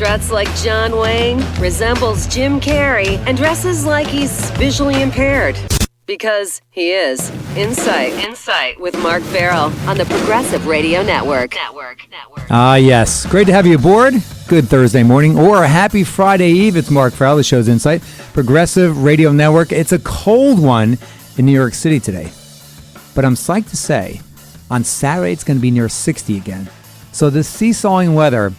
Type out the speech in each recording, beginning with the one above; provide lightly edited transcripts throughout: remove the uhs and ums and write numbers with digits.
struts like John Wayne, resembles Jim Carrey, and dresses like he's visually impaired. Because he is. Insight with Mark Farrell on the Progressive Radio Network. Yes. Great to have you aboard. Good Thursday morning or a happy Friday Eve. It's Mark Farrell. The show's Insight. Progressive Radio Network. It's a cold one in New York City today. But I'm psyched to say, on Saturday, it's going to be near 60 again. So this seesawing weather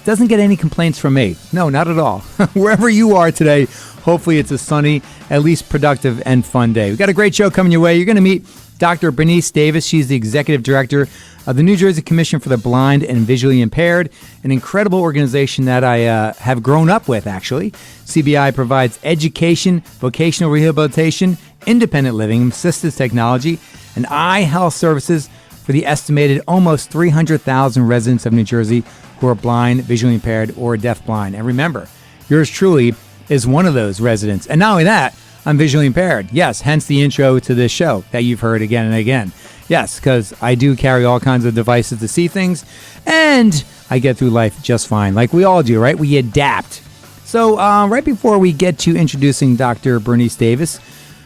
doesn't get any complaints from me. No, not at all. Wherever you are today, hopefully it's a sunny, at least productive and fun day. We've got a great show coming your way. You're going to meet Dr. Bernice Davis. She's the executive director of the New Jersey Commission for the Blind and Visually Impaired, an incredible organization that I have grown up with, actually. CBI provides education, vocational rehabilitation, independent living, assistive technology, and eye health services for the estimated almost 300,000 residents of New Jersey who are blind, visually impaired, or deafblind. And remember, yours truly is one of those residents. And not only that, I'm visually impaired. Yes, hence the intro to this show that you've heard again and again. Yes, because I do carry all kinds of devices to see things, and I get through life just fine, like we all do, right? We adapt. So right before we get to introducing Dr. Bernice Davis,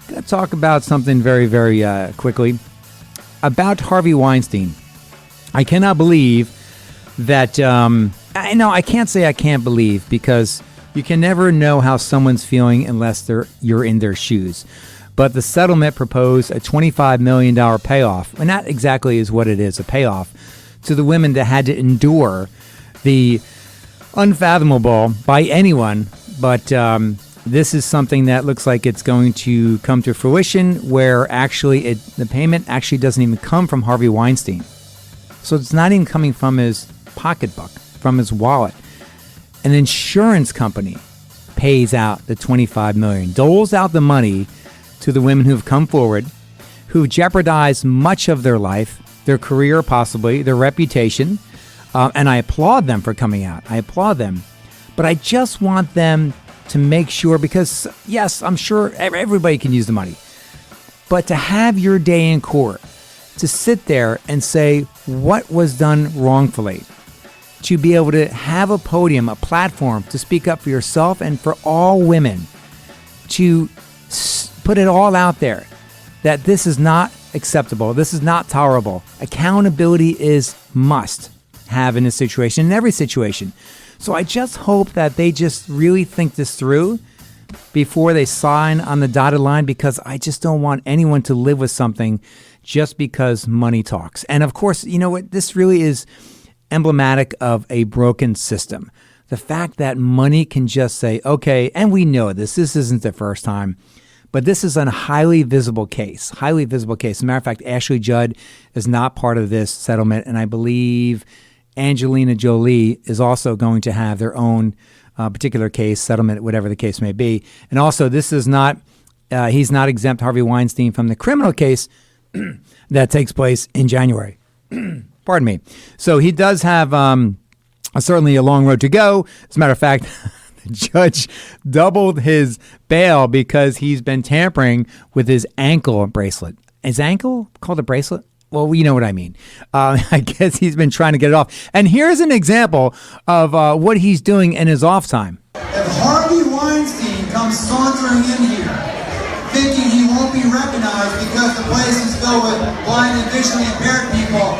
I'm going to talk about something very, very quickly about Harvey Weinstein. I cannot believe that, I can't say I can't believe, because you can never know how someone's feeling unless you're in their shoes. But the settlement proposed a $25 million payoff, and that exactly is what it is, a payoff, to the women that had to endure the unfathomable by anyone. But this is something that looks like it's going to come to fruition, where actually the payment actually doesn't even come from Harvey Weinstein. So it's not even coming from his pocketbook, from his wallet. An insurance company pays out the $25 million, doles out the money to the women who've come forward, who've jeopardized much of their life, their career possibly, their reputation, and I applaud them for coming out. I applaud them. But I just want them to make sure, because, yes, I'm sure everybody can use the money, but to have your day in court, to sit there and say what was done wrongfully, to be able to have a podium, a platform to speak up for yourself and for all women, to put it all out there that this is not acceptable, this is not tolerable. Accountability is must have in a situation, in every situation. So I just hope that they just really think this through before they sign on the dotted line, because I just don't want anyone to live with something just because money talks. And of course, you know what, this really is emblematic of a broken system. The fact that money can just say, okay, and we know this isn't the first time, but this is a highly visible case. As a matter of fact, Ashley Judd is not part of this settlement, and I believe Angelina Jolie is also going to have their own particular case, settlement, whatever the case may be. And also, this is not, he's not exempt, Harvey Weinstein, from the criminal case that takes place in January. Pardon me. So he does have certainly a long road to go. As a matter of fact, the judge doubled his bail because he's been tampering with his ankle bracelet. His ankle called a bracelet? Well, you know what I mean. I guess he's been trying to get it off. And here's an example of what he's doing in his off time. If Harvey Weinstein comes sauntering in here, thinking he won't be recognized because the place is filled with blind and visually impaired people,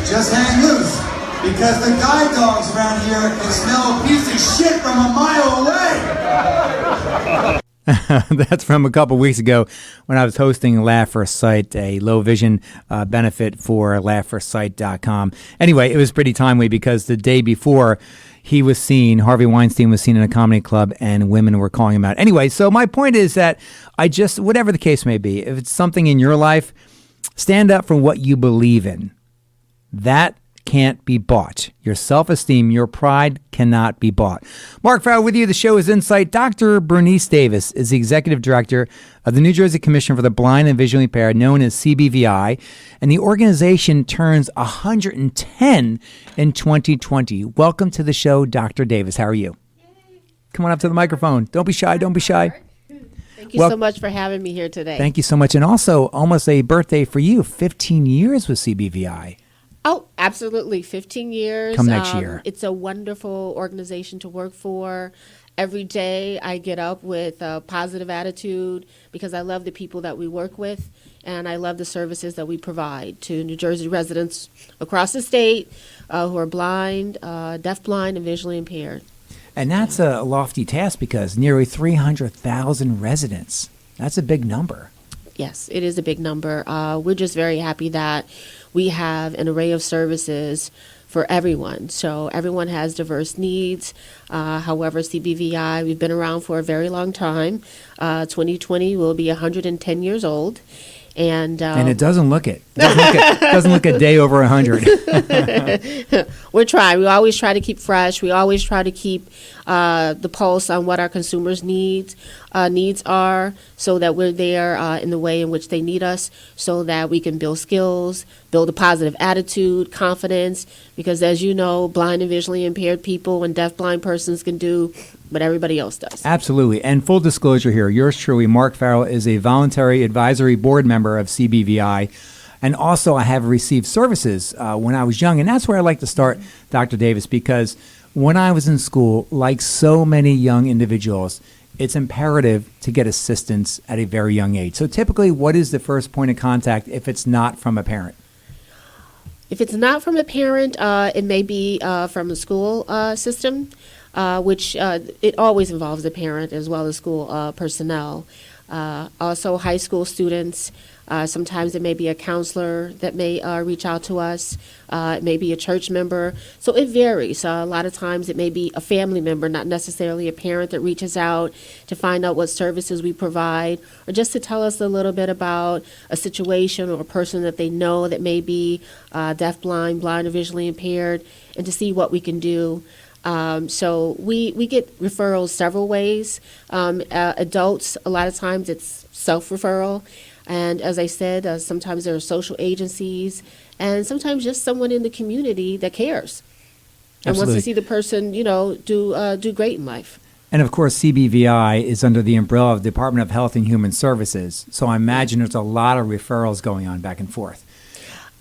just hang loose. Because the guide dogs around here can smell a piece of shit from a mile away. That's from a couple weeks ago when I was hosting Laugh First Sight, a low vision benefit for laughfirstsight.com. Anyway, it was pretty timely because the day before he was seen, Harvey Weinstein was seen in a comedy club and women were calling him out. Anyway, so my point is that whatever the case may be, if it's something in your life, stand up for what you believe in. That can't be bought. Your self-esteem, your pride cannot be bought. Mark Farrell with you. The show is Insight. Dr. Bernice Davis is the executive director of the New Jersey Commission for the Blind and Visually Impaired, known as CBVI, and the organization turns 110 in 2020. Welcome to the show, Dr. Davis. How are you? Yay. Come on up to the microphone. Don't be shy. Don't be shy. Thank you so much for having me here today. Thank you so much. And also, almost a birthday for you, 15 years with CBVI. Oh, absolutely. 15 years. Come next year. It's a wonderful organization to work for. Every day I get up with a positive attitude because I love the people that we work with and I love the services that we provide to New Jersey residents across the state who are blind, deafblind, and visually impaired. And that's a lofty task because nearly 300,000 residents. That's a big number. Yes, it is a big number. We're just very happy that we have an array of services for everyone. So everyone has diverse needs. However, CBVI, we've been around for a very long time. 2020 will be 110 years old. And it doesn't look it. Doesn't look a day over 100. We're trying. We always try to keep fresh. We always try to keep the pulse on what our consumers' needs are, so that we're there in the way in which they need us, so that we can build skills, build a positive attitude, confidence. Because as you know, blind and visually impaired people and deafblind persons can do what everybody else does. Absolutely. And full disclosure here, yours truly, Mark Farrell, is a voluntary advisory board member of CBVI. And also I have received services when I was young. And that's where I like to start, Dr. Davis, because when I was in school, like so many young individuals, it's imperative to get assistance at a very young age. So typically, what is the first point of contact if it's not from a parent? If it's not from a parent, it may be from the school system, which it always involves the parent as well as school personnel. Also, high school students. Sometimes it may be a counselor that may reach out to us. It may be a church member. So it varies. A lot of times it may be a family member, not necessarily a parent, that reaches out to find out what services we provide, or just to tell us a little bit about a situation or a person that they know that may be deafblind, blind, or visually impaired, and to see what we can do. So we get referrals several ways. Adults, a lot of times it's self-referral. And as I said, sometimes there are social agencies, and sometimes just someone in the community that cares and Absolutely. wants to see the person, do great in life. And of course, CBVI is under the umbrella of the Department of Health and Human Services. So I imagine there's a lot of referrals going on back and forth.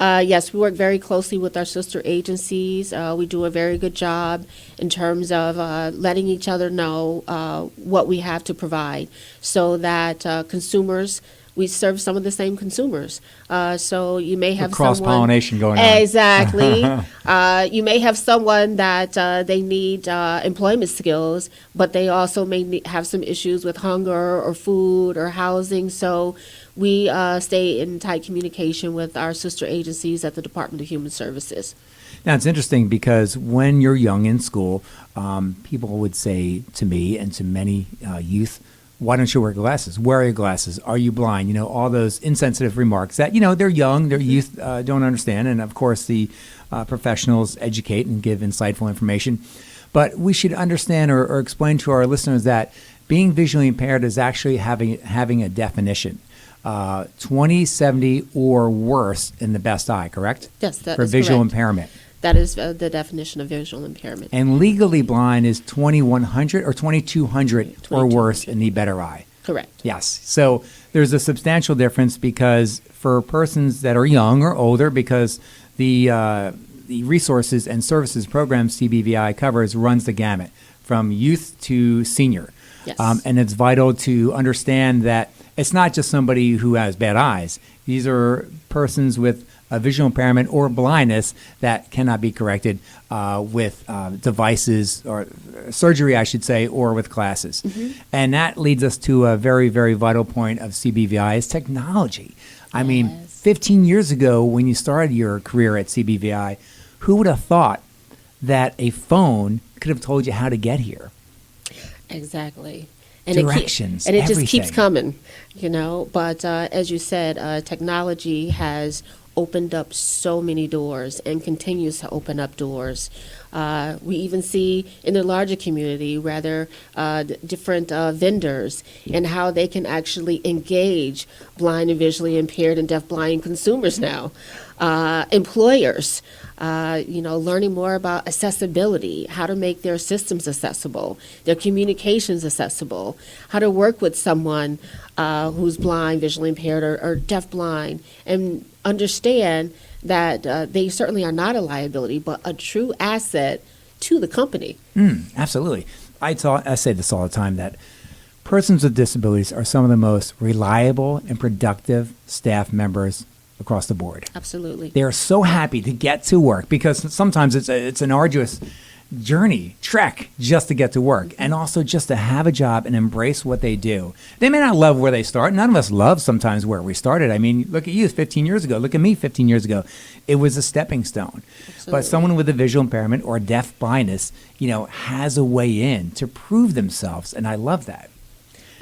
Yes, we work very closely with our sister agencies. We do a very good job in terms of letting each other know what we have to provide, so that consumers, we serve some of the same consumers. So you may have cross-pollination going on. Exactly. You may have someone that they need employment skills, but they also may have some issues with hunger or food or housing. So we stay in tight communication with our sister agencies at the Department of Human Services. Now, it's interesting because when you're young in school, people would say to me and to many youth, why don't you wear glasses? Where are your glasses? Are you blind? All those insensitive remarks that, they're young, their youth don't understand. And of course, the professionals educate and give insightful information. But we should understand or explain to our listeners that being visually impaired is actually having a definition. 20/70 or worse in the best eye, correct? Yes, that for is visual correct. impairment. That is the definition of visual impairment. And legally blind is 2100 or 2200 or worse in the better eye. Correct. Yes. So there's a substantial difference because for persons that are young or older, because the resources and services program CBVI covers runs the gamut from youth to senior. Yes. And it's vital to understand that it's not just somebody who has bad eyes. These are persons with a visual impairment or blindness that cannot be corrected with devices or surgery, I should say, or with glasses. Mm-hmm. And that leads us to a very, very vital point of CBVI is technology. I mean, 15 years ago when you started your career at CBVI, who would have thought that a phone could have told you how to get here? Exactly. Directions, it everything. just keeps coming, But as you said, technology has opened up so many doors and continues to open up doors. We even see in the larger community, different vendors and how they can actually engage blind and visually impaired and deafblind consumers now. Employers, learning more about accessibility, how to make their systems accessible, their communications accessible, how to work with someone who's blind, visually impaired, or deafblind, and understand that they certainly are not a liability, but a true asset to the company. Absolutely. I say this all the time, that persons with disabilities are some of the most reliable and productive staff members across the board. Absolutely. They are so happy to get to work, because sometimes it's an arduous trek just to get to work, and also just to have a job and embrace what they do. They may not love where they start. None of us love sometimes where we started. I mean, look at you 15 years ago. Look at me 15 years ago. It was a stepping stone. Absolutely. But someone with a visual impairment or deaf blindness, has a way in to prove themselves, and I love that.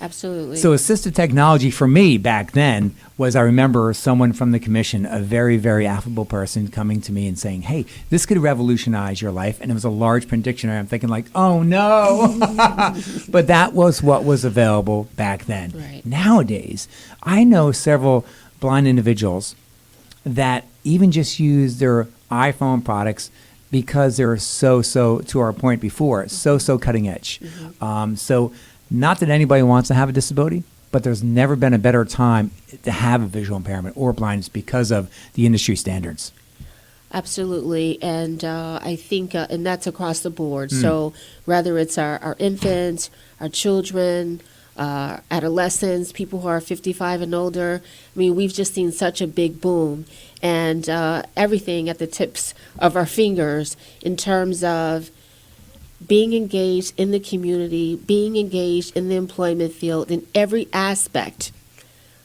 Absolutely. So assistive technology for me back then was, I remember someone from the commission, a very, very affable person, coming to me and saying, hey, this could revolutionize your life. And it was a large print dictionary. I'm thinking like, oh no. But that was what was available back then. Right. Nowadays, I know several blind individuals that even just use their iPhone products because they're so, to our point before, so cutting edge. So not that anybody wants to have a disability, but there's never been a better time to have a visual impairment or blindness because of the industry standards. Absolutely. And I think, and that's across the board. So whether it's our infants, our children, adolescents, people who are 55 and older, I mean, we've just seen such a big boom, and everything at the tips of our fingers in terms of being engaged in the community, being engaged in the employment field in every aspect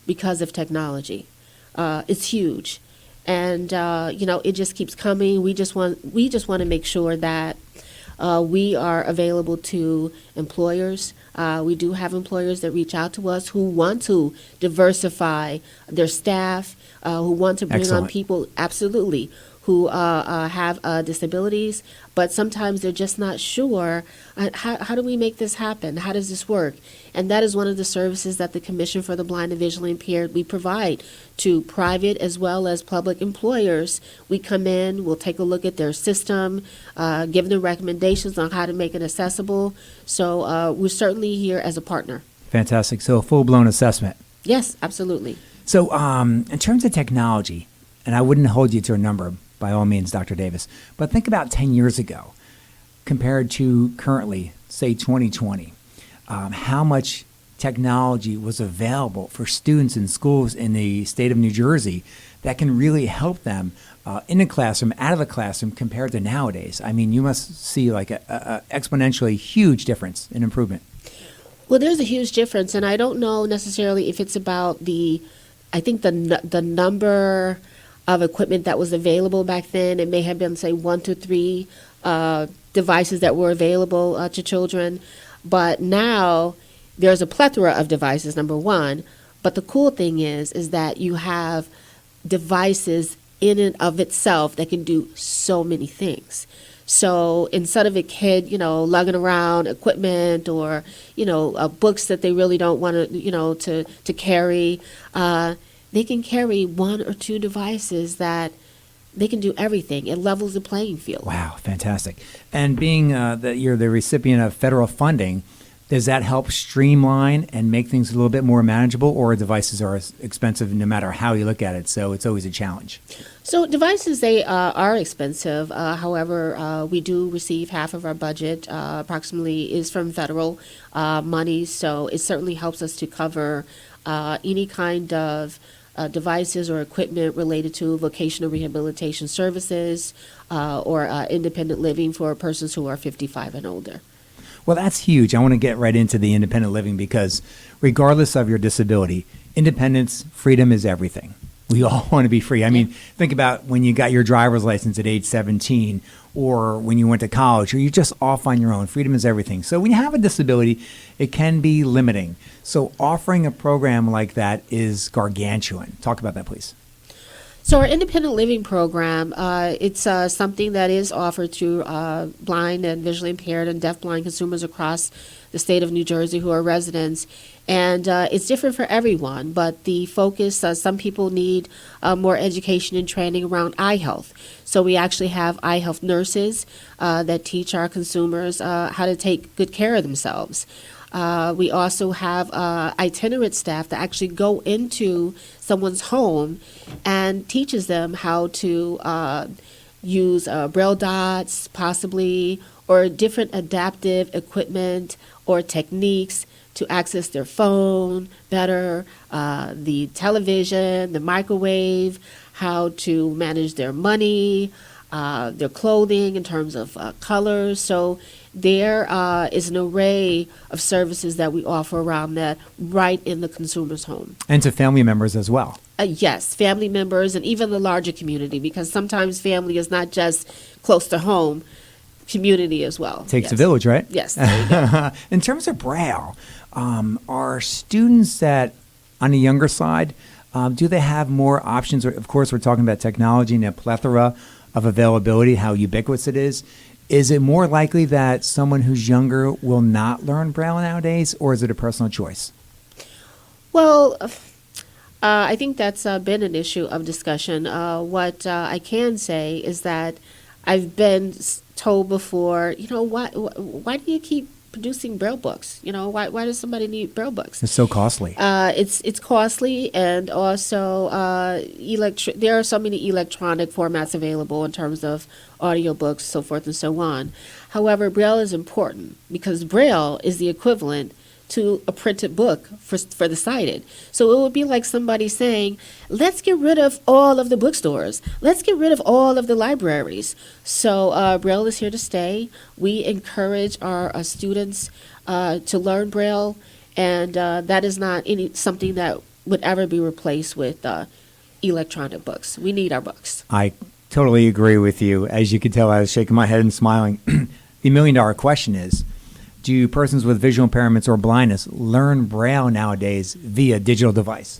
because of technology. It's huge. And, it just keeps coming. We just want to make sure that we are available to employers. We do have employers that reach out to us who want to diversify their staff, who want to bring Excellent. on people, absolutely, who have disabilities, but sometimes they're just not sure, how do we make this happen? How does this work? And that is one of the services that the Commission for the Blind and Visually Impaired, we provide to private as well as public employers. We come in, we'll take a look at their system, give them recommendations on how to make it accessible. So we're certainly here as a partner. Fantastic. So a full-blown assessment. Yes, absolutely. So in terms of technology, and I wouldn't hold you to a number, by all means, Dr. Davis, but think about 10 years ago compared to currently, say 2020, how much technology was available for students in schools in the state of New Jersey that can really help them in the classroom, out of the classroom, compared to nowadays. I mean, you must see like a exponentially huge difference in improvement. Well, there's a huge difference, and I don't know necessarily if it's about the number of equipment that was available back then. It may have been, say, 1 to 3 devices that were available to children. But now there's a plethora of devices, number one. But the cool thing is that you have devices in and of itself that can do so many things. So instead of a kid, lugging around equipment or, books that they really don't want to, to carry, they can carry 1 or 2 devices that they can do everything. It levels the playing field. Wow, fantastic. And being that you're the recipient of federal funding, does that help streamline and make things a little bit more manageable, or devices are expensive no matter how you look at it, so it's always a challenge? So devices, they are expensive. However, we do receive half of our budget, approximately, is from federal money. So it certainly helps us to cover any kind of devices or equipment related to vocational rehabilitation services or independent living for persons who are 55 and older. Well, that's huge. I want to get right into the independent living, because regardless of your disability, independence, freedom is everything. We all want to be free. I mean, think about when you got your driver's license at age 17, or when you went to college, or you're just off on your own. Freedom is everything. So when you have a disability, it can be limiting. So offering a program like that is gargantuan. Talk about that, please. So our independent living program, it's something that is offered to blind and visually impaired and deafblind consumers across the state of New Jersey who are residents. And it's different for everyone, but the focus, some people need more education and training around eye health. So we actually have eye health nurses that teach our consumers how to take good care of themselves. We also have itinerant staff that actually go into someone's home and teaches them how to use Braille dots, possibly, or different adaptive equipment or techniques to access their phone better, the television, the microwave, how to manage their money, their clothing in terms of colors. So there is an array of services that we offer around that right in the consumer's home. And to family members as well. Yes, family members and even the larger community, because sometimes family is not just close to home, community as well. Takes yes. a village, right? Yes. There you go. In terms of Braille, are students that on the younger side, do they have more options? Of course, we're talking about technology and a plethora of availability, how ubiquitous it is. Is it more likely that someone who's younger will not learn Braille nowadays, or is it a personal choice? Well, I think that's been an issue of discussion. What I can say is that I've been told before, why do you keep producing Braille books? Why does somebody need Braille books? It's so costly. It's costly, and also there are so many electronic formats available in terms of audiobooks, so forth and so on. However, Braille is important because Braille is the equivalent to a printed book for the sighted. So it would be like somebody saying, let's get rid of all of the bookstores. Let's get rid of all of the libraries. So Braille is here to stay. We encourage our students to learn Braille, and that is not something that would ever be replaced with electronic books. We need our books. I totally agree with you. As you can tell, I was shaking my head and smiling. The $1,000,000 question is, do persons with visual impairments or blindness learn Braille nowadays via digital device?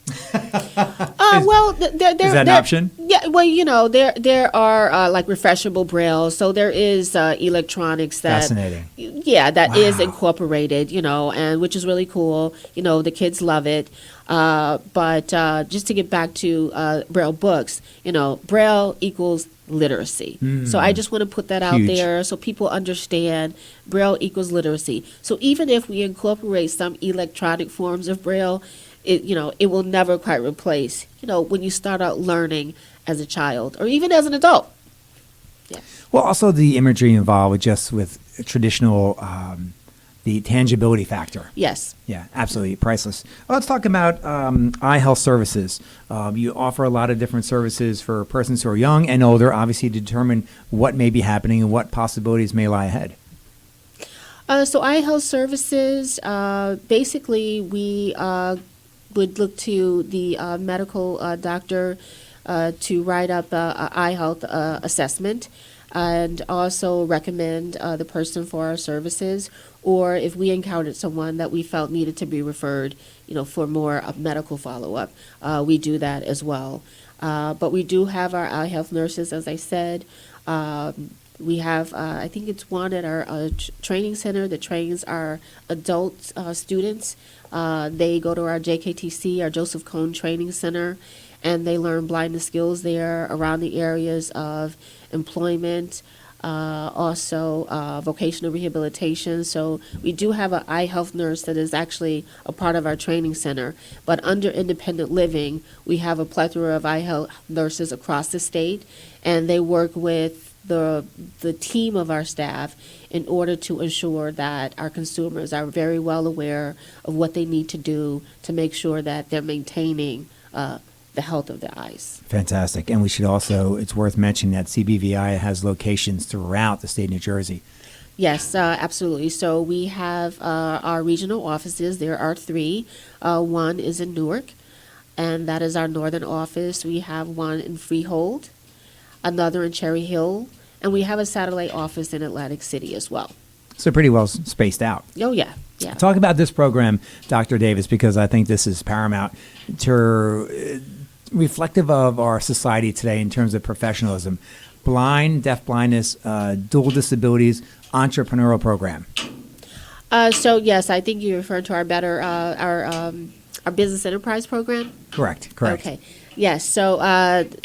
Is that an option? Yeah, well, there are like refreshable Braille, so there is electronics that Fascinating. Yeah, that is incorporated, and which is really cool. The kids love it. But just to get back to Braille books, Braille equals literacy. So I just want to put that out there so people understand Braille equals literacy. So even if we incorporate some electronic forms of Braille, it will never quite replace, when you start out learning as a child or even as an adult. Yeah. Well, also the imagery involved with traditional, the tangibility factor. Yes. Yeah, absolutely priceless. Well, let's talk about eye health services. You offer a lot of different services for persons who are young and older, obviously to determine what may be happening and what possibilities may lie ahead. So eye health services, basically we would look to the medical doctor to write up an eye health assessment and also recommend the person for our services, or if we encountered someone that we felt needed to be referred, for more medical follow-up, we do that as well. But we do have our eye health nurses, as I said. We have, I think it's one at our training center that trains our adult students. They go to our JKTC, our Joseph Cone Training Center, and they learn blindness skills there around the areas of employment, also vocational rehabilitation. So we do have an eye health nurse that is actually a part of our training center. But under independent living, we have a plethora of eye health nurses across the state, and they work with the team of our staff in order to ensure that our consumers are very well aware of what they need to do to make sure that they're maintaining the health of their eyes. Fantastic. And we should also, it's worth mentioning that CBVI has locations throughout the state of New Jersey. Yes, absolutely. So we have our regional offices. There are 3. One is in Newark, and that is our northern office. We have one in Freehold, another in Cherry Hill, and we have a satellite office in Atlantic City as well. So pretty well spaced out. Oh, yeah. Yeah. Talk about this program, Dr. Davis, because I think this is paramount to reflective of our society today in terms of professionalism. Blind, deaf blindness, dual disabilities, entrepreneurial program. So yes, I think you're referring to our business enterprise program. Correct. Okay. Yes. So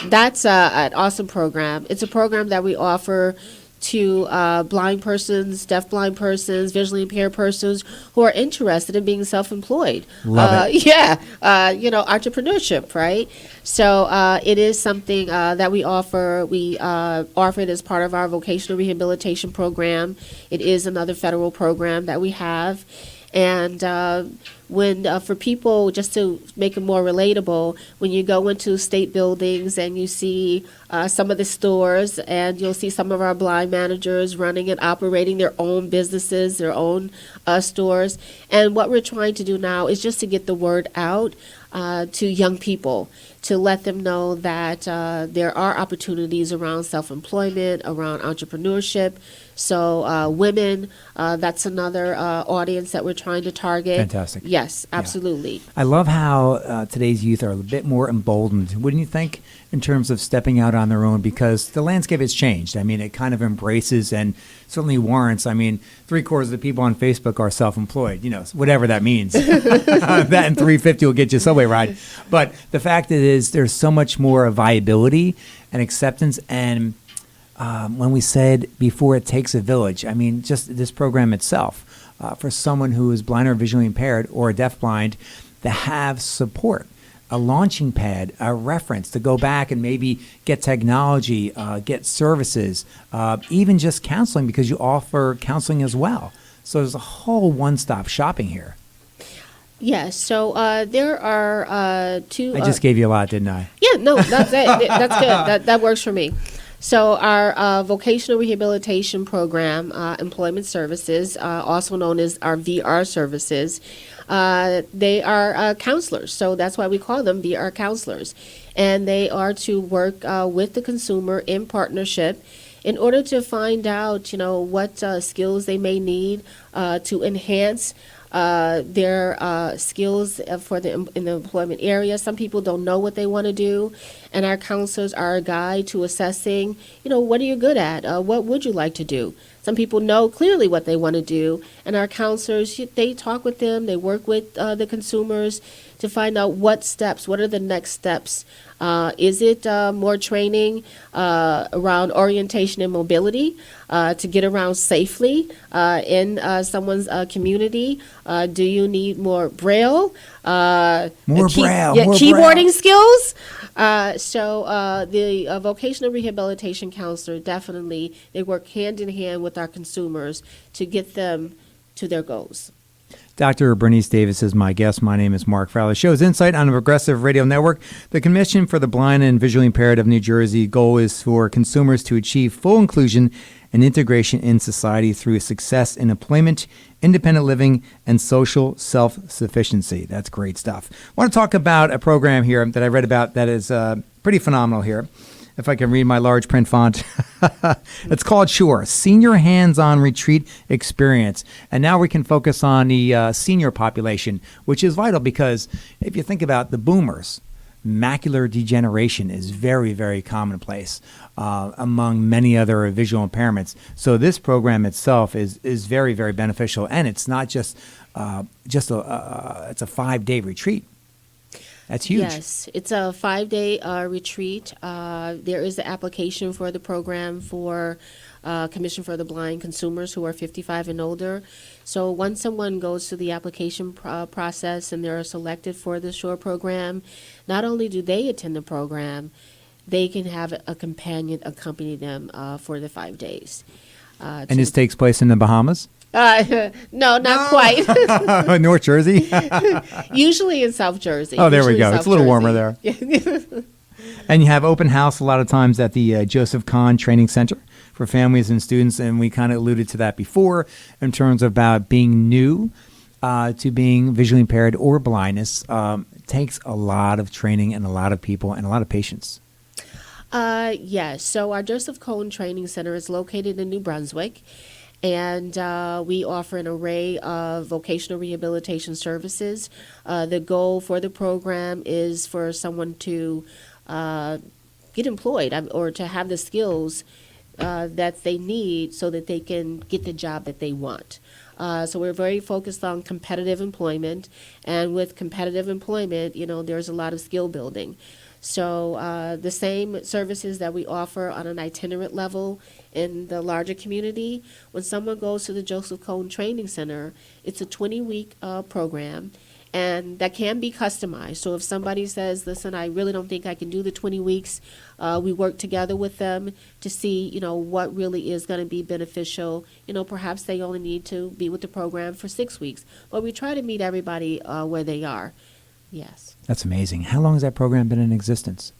that's an awesome program. It's a program that we offer to blind persons, deaf-blind persons, visually impaired persons who are interested in being self-employed. Love it. Yeah, entrepreneurship, right? So it is something that we offer. We offer it as part of our vocational rehabilitation program. It is another federal program that we have. And when for people, just to make it more relatable, when you go into state buildings and you see some of the stores, and you'll see some of our blind managers running and operating their own businesses, their own stores. And what we're trying to do now is just to get the word out to young people, to let them know that there are opportunities around self-employment, around entrepreneurship. So women, that's another audience that we're trying to target. Fantastic. Yes, absolutely. I love how today's youth are a bit more emboldened, wouldn't you think, in terms of stepping out on their own, because the landscape has changed. I mean, it kind of embraces and certainly warrants. I mean, 3/4 of the people on Facebook are self-employed, whatever that means. That and 350 will get you a subway ride. But the fact is there's so much more viability and acceptance. And when we said before, it takes a village, I mean, just this program itself, for someone who is blind or visually impaired or deafblind, to have support, a launching pad, a reference to go back and maybe get technology, get services, even just counseling, because you offer counseling as well. So there's a whole one-stop shopping here. Yes, so there are two... I just gave you a lot, didn't I? Yeah, no, that's it. That's good. That works for me. So our vocational rehabilitation program, employment services, also known as our VR services, they are counselors. So that's why we call them VR counselors. And they are to work with the consumer in partnership in order to find out, what skills they may need to enhance their skills in the employment area. Some people don't know what they want to do, and our counselors are a guide to assessing, what are you good at? What would you like to do? Some people know clearly what they want to do, and our counselors, they talk with them, they work with the consumers to find out what are the next steps. Is it more training around orientation and mobility to get around safely in someone's community? Do you need more braille? More keyboarding skills? So the vocational rehabilitation counselor, definitely, they work hand in hand with our consumers to get them to their goals. Dr. Bernice Davis is my guest. My name is Mark Farrell. The show's Insight on the Progressive Radio Network. The Commission for the Blind and Visually Impaired of New Jersey goal is for consumers to achieve full inclusion and integration in society through success in employment, independent living, and social self-sufficiency. That's great stuff. I want to talk about a program here that I read about that is pretty phenomenal here. If I can read my large print font. It's called SURE, Senior Hands-On Retreat Experience. And now we can focus on the senior population, which is vital because if you think about the boomers, macular degeneration is very, very commonplace among many other visual impairments. So this program itself is very, very beneficial. And it's not just it's a 5-day retreat. That's huge. Yes, it's a 5-day retreat. There is the application for the program for Commission for the Blind consumers who are 55 and older. So once someone goes through the application process and they're selected for the SURE program, not only do they attend the program, they can have a companion accompany them for the 5 days. And this takes place in the Bahamas? No, not quite. North Jersey? Usually in South Jersey. Oh, there we go. It's a little warmer there. And you have open house a lot of times at the Joseph Kahn Training Center for families and students, and we kind of alluded to that before in terms of about being new to being visually impaired or blindness. Takes a lot of training and a lot of people and a lot of patience. Yes. So our Joseph Kahn Training Center is located in New Brunswick. And we offer an array of vocational rehabilitation services. The goal for the program is for someone to get employed or to have the skills that they need so that they can get the job that they want. So we're very focused on competitive employment. And with competitive employment, there's a lot of skill building. So the same services that we offer on an itinerant level in the larger community, when someone goes to the Joseph Cone Training Center, it's a 20-week program, and that can be customized. So if somebody says, listen, I really don't think I can do the 20 weeks, we work together with them to see, what really is going to be beneficial. Perhaps they only need to be with the program for 6 weeks, but we try to meet everybody where they are. Yes. That's amazing. How long has that program been in existence?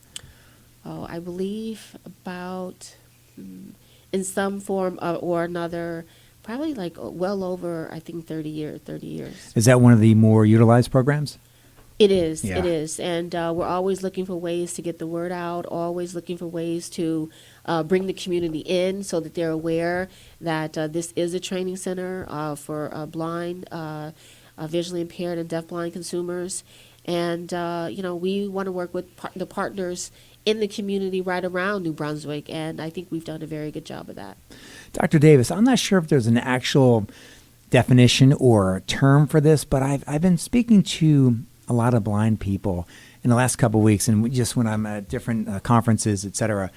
Oh, I believe about, in some form or another, probably like well over, I think, 30 years. Is that one of the more utilized programs? It is. Yeah. It is. And we're always looking for ways to get the word out, always looking for ways to bring the community in so that they're aware that this is a training center for blind, visually impaired, and deafblind consumers. And, we want to work with the partners in the community right around New Brunswick, and I think we've done a very good job of that. Dr. Davis, I'm not sure if there's an actual definition or term for this, but I've been speaking to a lot of blind people in the last couple of weeks, and just when I'm at different conferences, et cetera,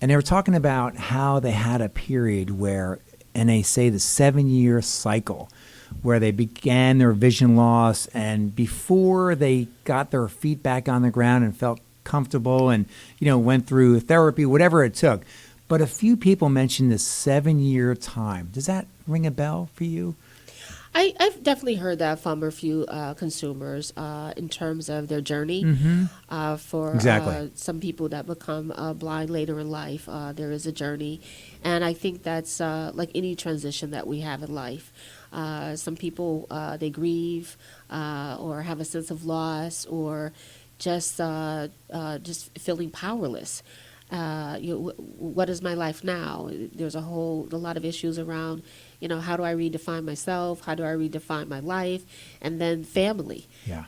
and they were talking about how they had a period where, and they say the 7-year cycle, where they began their vision loss, and before they got their feet back on the ground and felt comfortable and, went through therapy, whatever it took. But a few people mentioned this 7-year time. Does that ring a bell for you? I've definitely heard that from a few consumers in terms of their journey. For Exactly. Some people that become blind later in life, there is a journey. And I think that's like any transition that we have in life. Some people, they grieve or have a sense of loss or just feeling powerless. What is my life now? There's a lot of issues around, how do I redefine myself? How do I redefine my life? And then family. Yeah.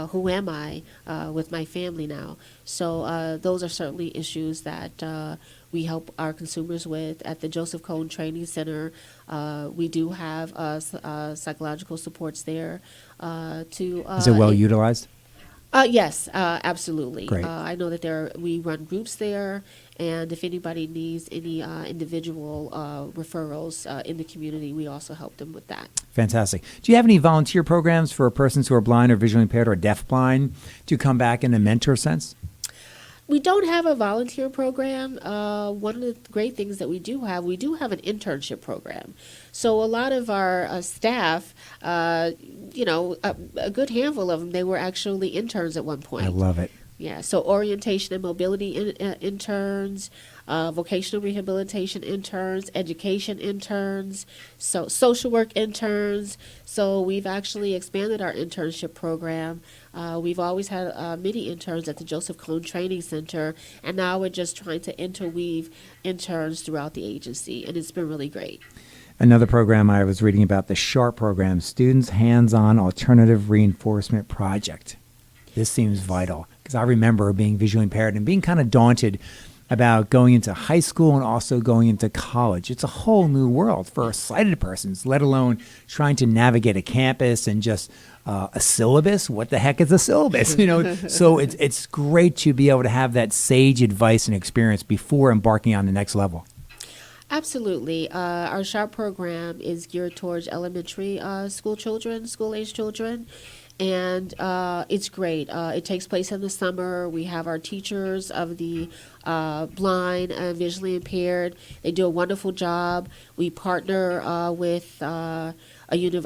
Who am I with my family now? So those are certainly issues that we help our consumers with at the Joseph Cone Training Center. We do have psychological supports there. Is it well utilized? Yes, absolutely. Great. I know that we run groups there, and if anybody needs any individual referrals in the community, we also help them with that. Fantastic. Do you have any volunteer programs for persons who are blind or visually impaired or deafblind to come back in a mentor sense? We don't have a volunteer program. One of the great things that we do have an internship program. So a lot of our staff, a good handful of them, they were actually interns at one point. I love it. Yeah, so orientation and mobility interns, vocational rehabilitation interns, education interns, so social work interns. So we've actually expanded our internship program. We've always had many interns at the Joseph Cone Training Center, and now we're just trying to interweave interns throughout the agency, and it's been really great. Another program I was reading about, the SHARP program, Students Hands-On Alternative Reinforcement Project. This seems vital because I remember being visually impaired and being kind of daunted about going into high school and also going into college. It's a whole new world for sighted persons, let alone trying to navigate a campus and just a syllabus. What the heck is a syllabus? So it's great to be able to have that sage advice and experience before embarking on the next level. Absolutely. Our SHARP program is geared towards elementary school-age children. And it's great. It takes place in the summer. We have our teachers of the blind and visually impaired. They do a wonderful job. We partner with a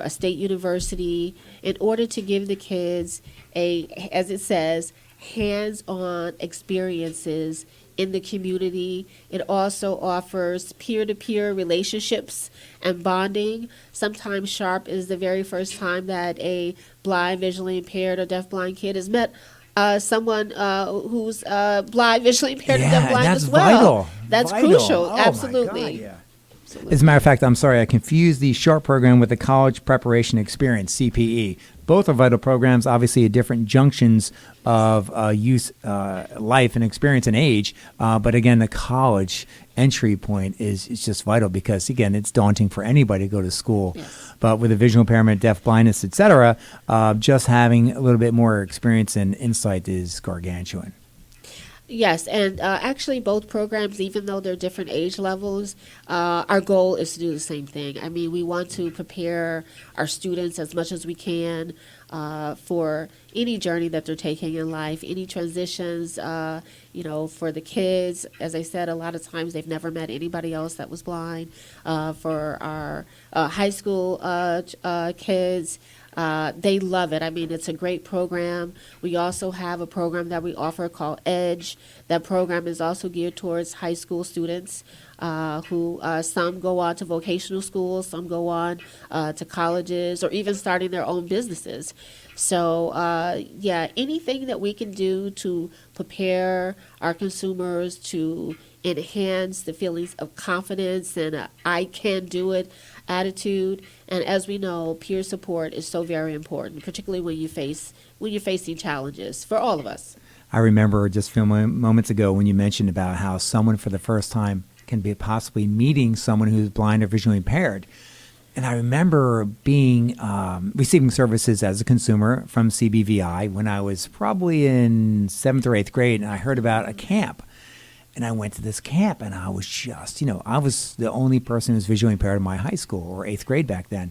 state university in order to give the kids as it says, hands-on experiences in the community. It also offers peer-to-peer relationships and bonding. Sometimes SHARP is the very first time that a blind, visually impaired, or deafblind kid has met someone who's blind, visually impaired, or deafblind as well. Vital. That's vital. crucial. Oh, Absolutely. My God, yeah. Absolutely. As a matter of fact, I'm sorry, I confused the SHARP program with the College Preparation Experience, CPE. Both are vital programs, obviously at different junctions of youth life and experience and age. But again, the college entry point is just vital because, again, it's daunting for anybody to go to school. Yes. But with a visual impairment, deaf blindness, et cetera, just having a little bit more experience and insight is gargantuan. Yes, and actually both programs, even though they're different age levels, our goal is to do the same thing. I mean, we want to prepare our students as much as we can for any journey that they're taking in life, any transitions, for the kids. As I said, a lot of times they've never met anybody else that was blind. For our high school kids, they love it. I mean, it's a great program. We also have a program that we offer called EDGE. That program is also geared towards high school students who some go on to vocational schools, some go on to colleges, or even starting their own businesses. So, anything that we can do to prepare our consumers to enhance the feelings of confidence and I can do it attitude. And as we know, peer support is so very important, particularly when you're facing challenges for all of us. I remember just a few moments ago when you mentioned about how someone for the first time can be possibly meeting someone who's blind or visually impaired. And I remember being receiving services as a consumer from CBVI when I was probably in 7th or 8th grade, and I heard about a camp. And I went to this camp, and I was just, I was the only person who was visually impaired in my high school, or 8th grade back then.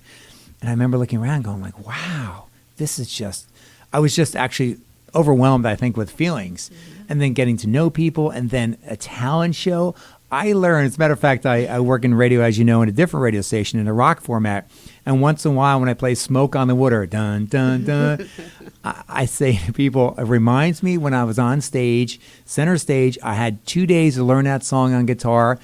And I remember looking around going like, wow, this is just, I was just actually overwhelmed, I think, with feelings. Mm-hmm. And then getting to know people, and then a talent show. I learned, as a matter of fact, I work in radio, as you know, in a different radio station in a rock format. And once in a while when I play Smoke on the Water, dun, dun, dun, I say to people, it reminds me when I was on stage, center stage, I had 2 days to learn that song on guitar,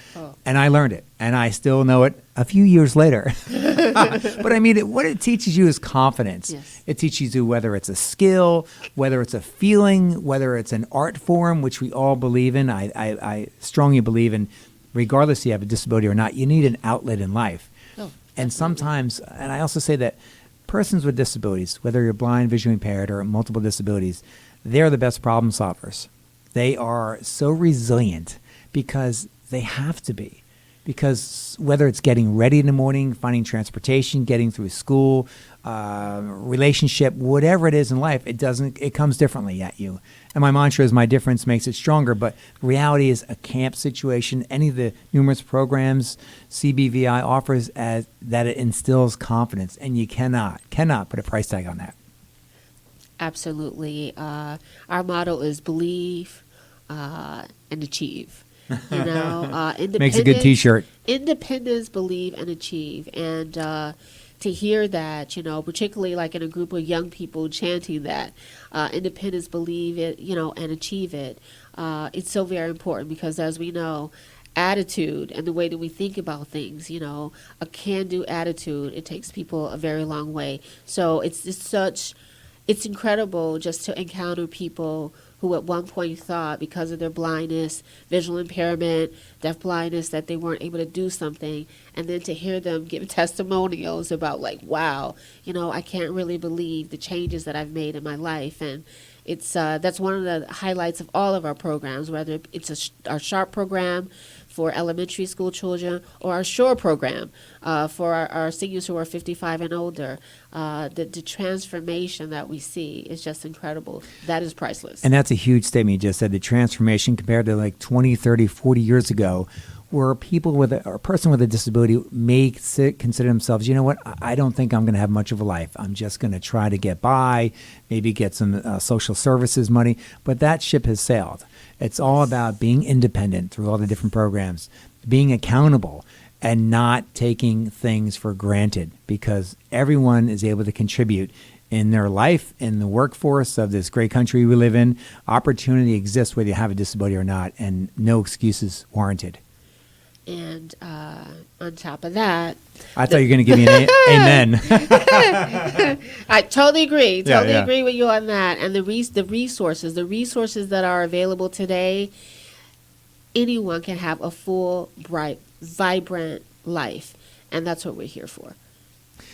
and I learned it. And I still know it a few years later. But I mean, what it teaches you is confidence. Yes. It teaches you whether it's a skill, whether it's a feeling, whether it's an art form, which we all believe in. I strongly believe in, regardless if you have a disability or not, you need an outlet in life. And sometimes, and I also say that persons with disabilities, whether you're blind, visually impaired, or multiple disabilities, they're the best problem solvers. They are so resilient because they have to be. Because whether it's getting ready in the morning, finding transportation, getting through school, relationship, whatever it is in life, it comes differently at you. And my mantra is my difference makes it stronger. But reality is a camp situation. Any of the numerous programs CBVI offers that it instills confidence. And you cannot put a price tag on that. Absolutely. Our motto is believe and achieve. Makes a good T-shirt. Independence, believe, and achieve. And to hear that, particularly like in a group of young people chanting that, independence, believe it, and achieve it, it's so very important because, as we know, attitude and the way that we think about things, a can-do attitude, it takes people a very long way. So it's incredible just to encounter people who at one point thought because of their blindness, visual impairment, deaf blindness, that they weren't able to do something, and then to hear them give testimonials about like, wow, I can't really believe the changes that I've made in my life. And it's that's one of the highlights of all of our programs, whether it's our SHARP program for elementary school children or our SHORE program for our seniors who are 55 and older. The transformation that we see is just incredible. That is priceless. And that's a huge statement you just said, the transformation compared to like 20, 30, 40 years ago, where people or a person with a disability may consider themselves, you know what, I don't think I'm going to have much of a life. I'm just going to try to get by, maybe get some social services money. But that ship has sailed. It's all about being independent through all the different programs, being accountable, and not taking things for granted, because everyone is able to contribute in their life, in the workforce of this great country we live in. Opportunity exists whether you have a disability or not, and no excuses warranted. And on top of that, I thought you were going to give me an amen. I totally agree. Agree with you on that. And the resources that are available today, anyone can have a full, bright, vibrant life, and that's what we're here for.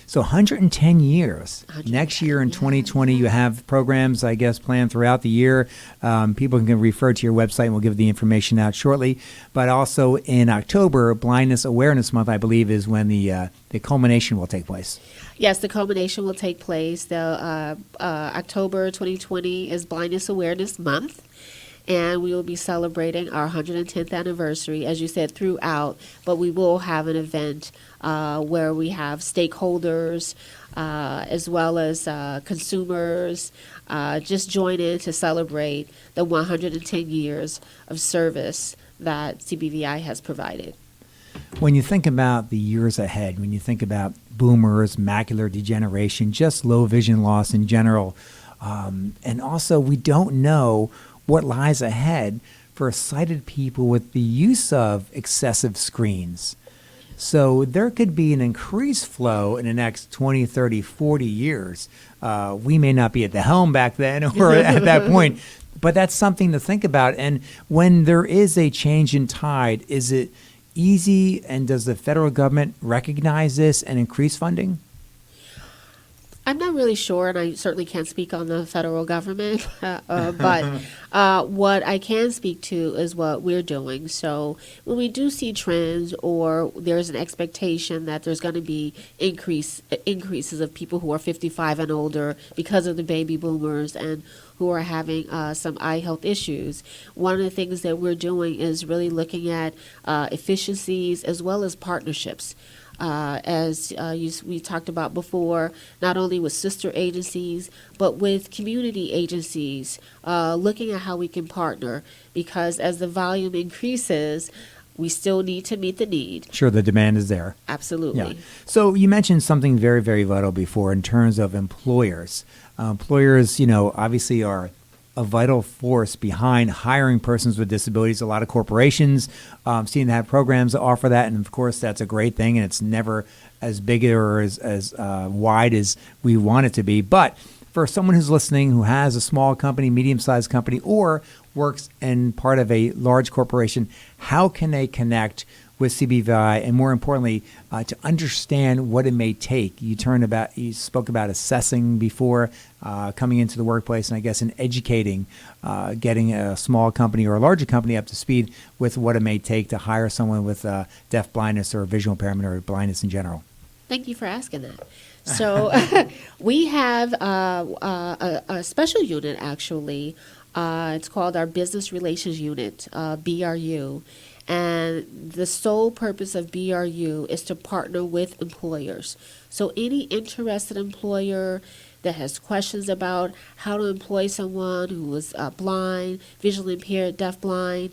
So 110 years. Next year in 2020, you have programs, I guess, planned throughout the year. People can refer to your website, and we'll give the information out shortly. But also in October, Blindness Awareness Month, I believe, is when the culmination will take place. Yes, the culmination will take place. October 2020 is Blindness Awareness Month. and we will be celebrating our 110th anniversary, as you said, throughout, but we will have an event where we have stakeholders as well as consumers just join in to celebrate the 110 years of service that CBVI has provided. When you think about the years ahead, when you think about boomers, macular degeneration, just low vision loss in general, and also we don't know what lies ahead for sighted people with the use of excessive screens. So there could be an increased flow in the next 20, 30, 40 years. We may not be at the helm back then or at that point, but that's something to think about. And when there is a change in tide, is it easy, and does the federal government recognize this and increase funding? I'm not really sure, and I certainly can't speak on the federal government, but what I can speak to is what we're doing. So when we do see trends or there's an expectation that there's going to be increases of people who are 55 and older because of the baby boomers and who are having some eye health issues, one of the things that we're doing is really looking at efficiencies as well as partnerships. We talked about before, not only with sister agencies, but with community agencies, looking at how we can partner, because as the volume increases, we still need to meet the need. Sure, the demand is there. Absolutely. Yeah. So you mentioned something very, very vital before in terms of employers. Employers, obviously are a vital force behind hiring persons with disabilities. A lot of corporations seem to have programs that offer that, and of course that's a great thing, and it's never as big or as wide as we want it to be. But for someone who's listening who has a small company, medium-sized company, or works in part of a large corporation, how can they connect with CBVI, and more importantly, to understand what it may take? You spoke about assessing before coming into the workplace, and I guess in educating, getting a small company or a larger company up to speed with what it may take to hire someone with deaf blindness or visual impairment or blindness in general. Thank you for asking that. So we have a special unit, actually. It's called our Business Relations Unit, BRU. And the sole purpose of BRU is to partner with employers. So any interested employer that has questions about how to employ someone who is blind, visually impaired, deafblind,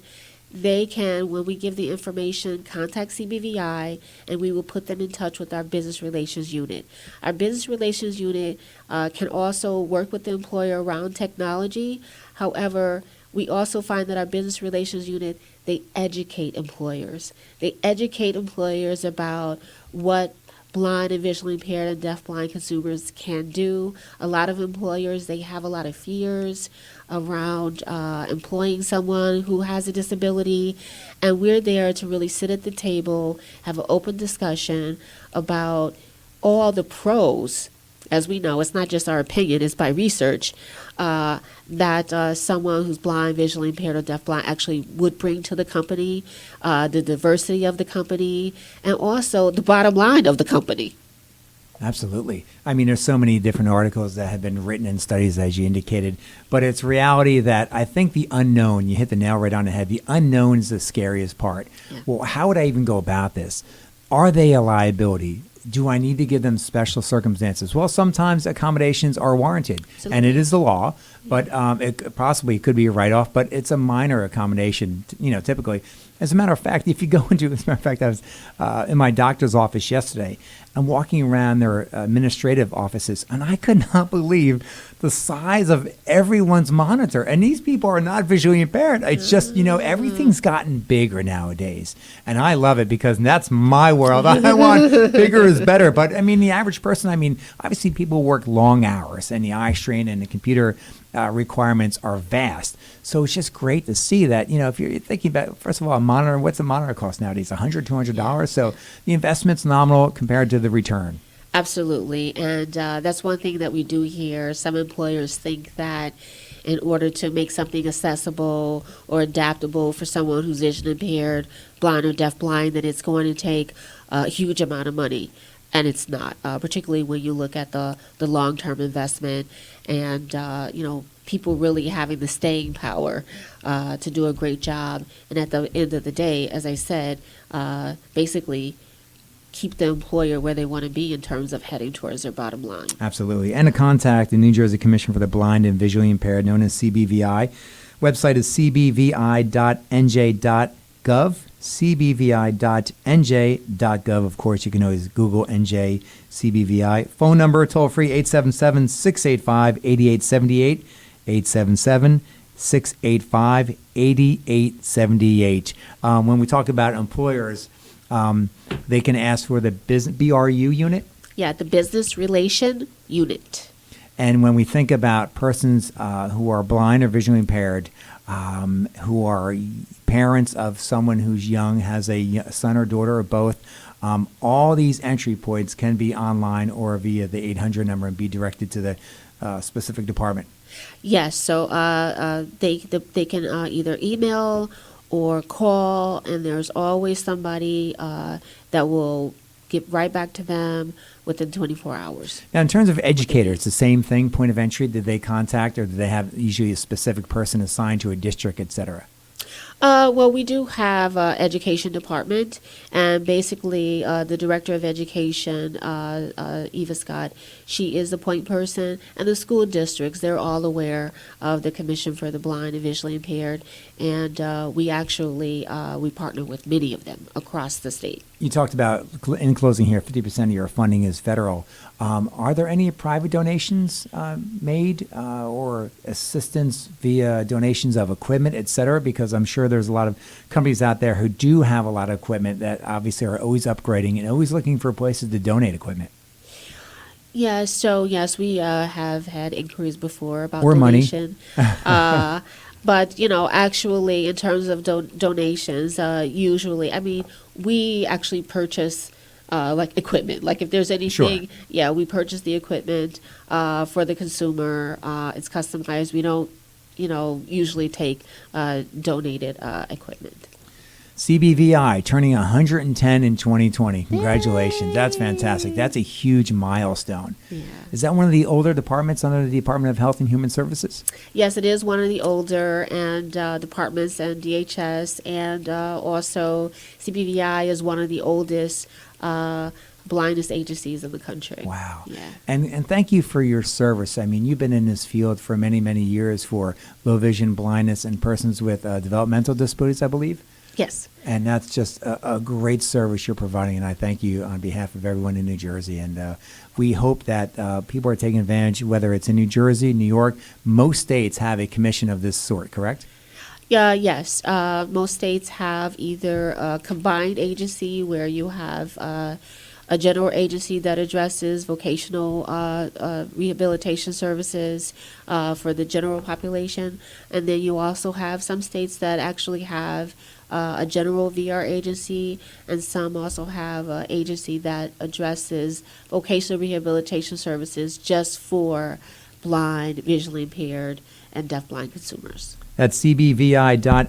they can, when we give the information, contact CBVI, and we will put them in touch with our Business Relations Unit. Our Business Relations Unit can also work with the employer around technology. However, we also find that our Business Relations Unit, they educate employers. They educate employers about what blind and visually impaired and deafblind consumers can do. A lot of employers, they have a lot of fears around employing someone who has a disability, and we're there to really sit at the table, have an open discussion about all the pros. As we know, it's not just our opinion, it's by research, that someone who's blind, visually impaired, or deafblind actually would bring to the company, the diversity of the company, and also the bottom line of the company. Absolutely. I mean, there's so many different articles that have been written in studies, as you indicated, but it's reality that I think the unknown, you hit the nail right on the head, the unknown is the scariest part. Yeah. Well, how would I even go about this? Are they a liability? Do I need to give them special circumstances? Well, sometimes accommodations are warranted, Absolutely. And it is the law, but it possibly could be a write-off, but it's a minor accommodation, typically. As a matter of fact, if you go into, as a matter of fact, I was in my doctor's office yesterday. I'm walking around their administrative offices, and I could not believe the size of everyone's monitor. And these people are not visually impaired. It's just, everything's gotten bigger nowadays. And I love it because that's my world. I want bigger is better. But, the average person, obviously people work long hours, and the eye strain and the computer requirements are vast. So it's just great to see that, if you're thinking about, first of all, a monitor, what's a monitor cost nowadays? $100, $200. So the investment's nominal compared to the return. Absolutely. And that's one thing that we do here. Some employers think that in order to make something accessible or adaptable for someone who's vision impaired, blind or deafblind, that it's going to take a huge amount of money. and it's not, particularly when you look at the long-term investment and, people really having the staying power to do a great job. And at the end of the day, as I said, basically keep the employer where they want to be in terms of heading towards their bottom line. Absolutely. And to contact the New Jersey Commission for the Blind and Visually Impaired, known as CBVI. Website is cbvi.nj.gov. cbvi.nj.gov. Of course, you can always Google NJ CBVI. Phone number, toll free, 877-685-8878. 877-685-8878. When we talk about employers, they can ask for the BRU unit. Yeah, the Business Relation Unit. And when we think about persons who are blind or visually impaired, who are parents of someone who's young, has a son or daughter or both, all these entry points can be online or via the 800 number and be directed to the specific department. Yes, so they can either email or call, and there's always somebody that will get right back to them within 24 hours. Now, in terms of educators, the same thing, point of entry, did they contact, or do they have usually a specific person assigned to a district, et cetera? Well, we do have an education department, and basically the director of education, Eva Scott, she is the point person, and the school districts, they're all aware of the Commission for the Blind and Visually Impaired, and we actually we partner with many of them across the state. You talked about, in closing here, 50% of your funding is federal. Are there any private donations made or assistance via donations of equipment, et cetera? Because I'm sure there's a lot of companies out there who do have a lot of equipment that obviously are always upgrading and always looking for places to donate equipment. Yeah, so yes, we have had inquiries before about or donation. Money. But, actually, in terms of donations, usually, we actually purchase like equipment. Like if there's anything, Sure. Yeah, we purchase the equipment for the consumer. It's customized. We don't, usually take donated equipment. CBVI turning 110 in 2020. Congratulations. Yay. That's fantastic. That's a huge milestone. Yeah. Is that one of the older departments under the Department of Health and Human Services? Yes, it is one of the older and departments, and DHS, and also CBVI is one of the oldest blindness agencies in the country. Wow. Yeah. And thank you for your service. You've been in this field for many, many years for low vision, blindness, and persons with developmental disabilities, I believe. Yes. And that's just a great service you're providing, and I thank you on behalf of everyone in New Jersey. And we hope that people are taking advantage, whether it's in New Jersey, New York. Most states have a commission of this sort, correct? Yes. Most states have either a combined agency where you have a general agency that addresses vocational rehabilitation services for the general population. And then you also have some states that actually have a general VR agency, and some also have an agency that addresses vocational rehabilitation services just for blind, visually impaired, and deafblind consumers. That's cbvi.nj.gov.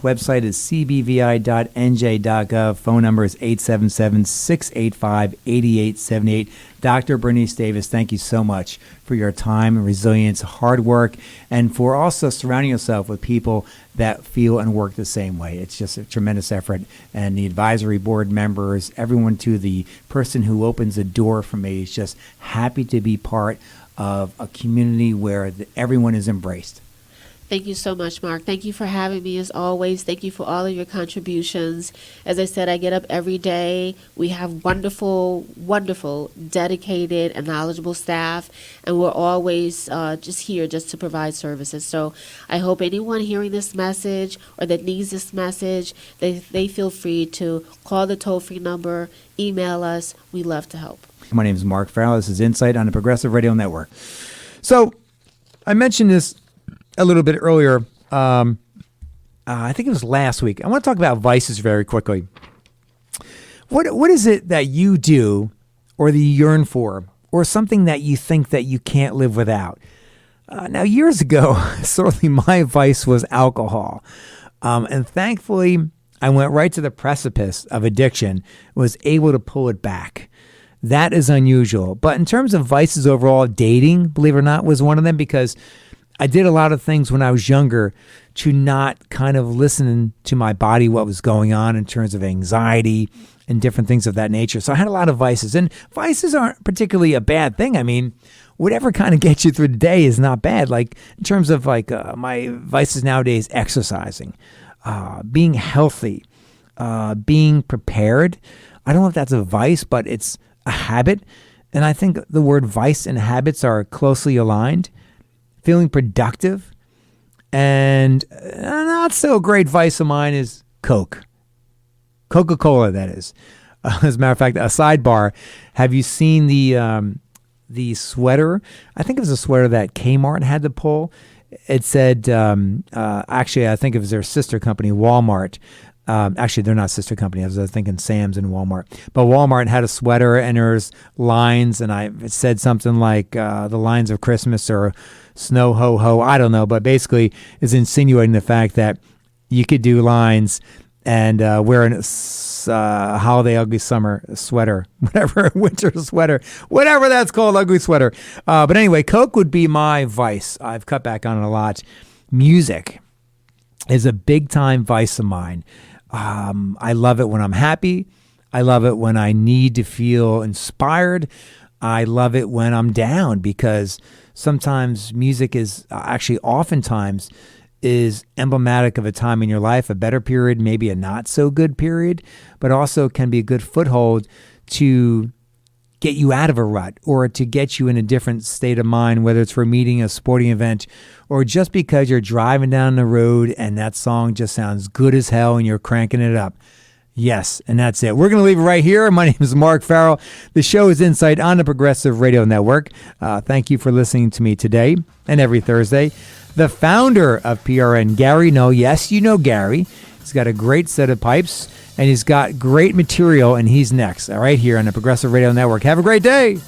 Website is cbvi.nj.gov. Phone number is 877-685-8878. Dr. Bernice Davis, thank you so much for your time and resilience, hard work, and for also surrounding yourself with people that feel and work the same way. It's just a tremendous effort. And the advisory board members, everyone, to the person who opens the door for me, is just happy to be part of a community where everyone is embraced. Thank you so much, Mark. Thank you for having me as always. Thank you for all of your contributions. As I said, I get up every day. We have wonderful, wonderful, dedicated and knowledgeable staff, and we're always just here just to provide services. So I hope anyone hearing this message or that needs this message, they feel free to call the toll-free number, email us. We love to help. My name is Mark Farrell. This is Insight on the Progressive Radio Network. So I mentioned this a little bit earlier. I think it was last week. I want to talk about vices very quickly. What is it that you do or that you yearn for, or something that you think that you can't live without? Now, years ago, certainly my vice was alcohol. And thankfully, I went right to the precipice of addiction, was able to pull it back. That is unusual. But in terms of vices overall, dating, believe it or not, was one of them, because I did a lot of things when I was younger to not kind of listen to my body, what was going on in terms of anxiety and different things of that nature. So I had a lot of vices, and vices aren't particularly a bad thing. I mean, whatever kind of gets you through the day is not bad. Like in terms of like my vices nowadays, exercising, being healthy, being prepared. I don't know if that's a vice, but it's a habit. And I think the word vice and habits are closely aligned. Feeling productive. And a not so great vice of mine is Coke. Coca-Cola, that is. As a matter of fact, a sidebar. Have you seen the sweater? I think it was a sweater that Kmart had to pull. It said, actually, I think it was their sister company, Walmart. Actually, they're not sister company. I was thinking Sam's and Walmart. But Walmart had a sweater, and there's lines, and it said something like the lines of Christmas or snow ho ho. I don't know, but basically is insinuating the fact that you could do lines and wear a holiday ugly summer sweater, whatever, winter sweater, whatever that's called, ugly sweater. But anyway, Coke would be my vice. I've cut back on it a lot. Music is a big time vice of mine. I love it when I'm happy. I love it when I need to feel inspired. I love it when I'm down, because sometimes music is actually oftentimes is emblematic of a time in your life, a better period, maybe a not so good period, but also can be a good foothold to get you out of a rut or to get you in a different state of mind, whether it's for a meeting, a sporting event, or just because you're driving down the road and that song just sounds good as hell and you're cranking it up. Yes, and that's it. We're going to leave it right here. My name is Mark Farrell. The show is Insight on the Progressive Radio Network. Thank you for listening to me today and every Thursday. The founder of PRN, Gary, yes, you know Gary. He's got a great set of pipes, and he's got great material, and he's next, all right, here on the Progressive Radio Network. Have a great day.